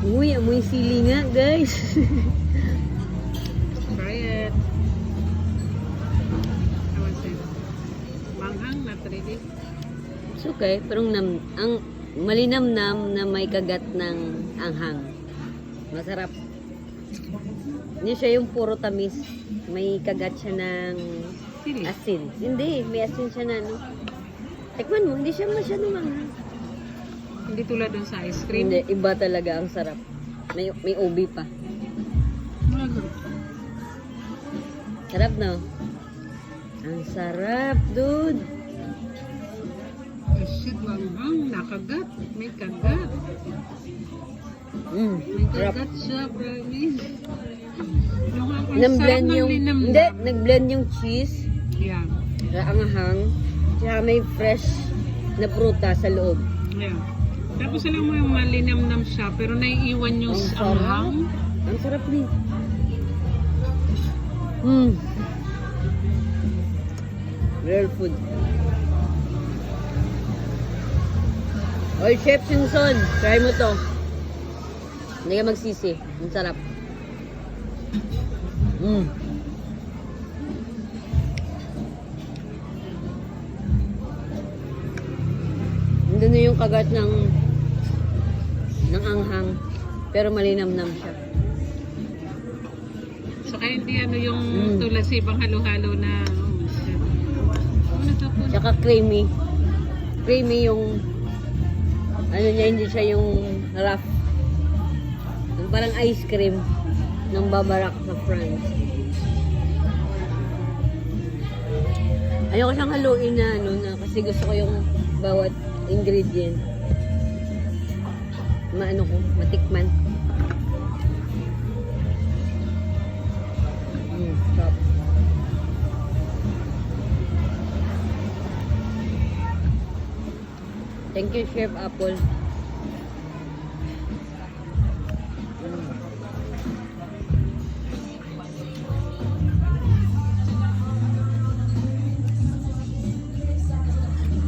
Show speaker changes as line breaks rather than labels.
Uy, amoy sili nga, guys.
Try it. How was it? Manghang, not really.
It's okay, pero ang malinamnam na may kagat ng anghang. Masarap. Hindi siya yung puro tamis. May kagat siya ng
Sili.
asin. Hindi, may asin siya na ano. Tikman mo, hindi siya masyadong anghang.
Hindi tulad dun sa ice cream.
Hindi, iba talaga ang sarap. May ubi pa. Sarap, no? Ang sarap, dude.
Oh, shit, manghang. Nakagat. May kagat. May
Sarap.
kagat siya, promise.
Nag-blend yung, hindi, nag-blend yung cheese
Yeah.
sa anghang. Tsaka may fresh na pruta sa loob.
Yeah. Tapos alam mo yung malinamnam siya, pero naiiwan yung
Ang sarap.
anghang.
Ang sarap ni. Real food. Oy, Chef Simpson, try mo to. Hindi ka magsisi. Ang sarap. Hindi na yung kagat ng anghang, pero malinamnam siya.
Saka hindi ano yung tulad sa ibang halo-halo na ano to po?
Tsaka creamy. Creamy yung ano niya, hindi siya yung rough. Yung parang ice cream ng Babarak sa France. Ayoko siyang haluin na ano na kasi gusto ko yung bawat ingredient. Maano ko, matikman. Stop. Thank you, Chef Apple.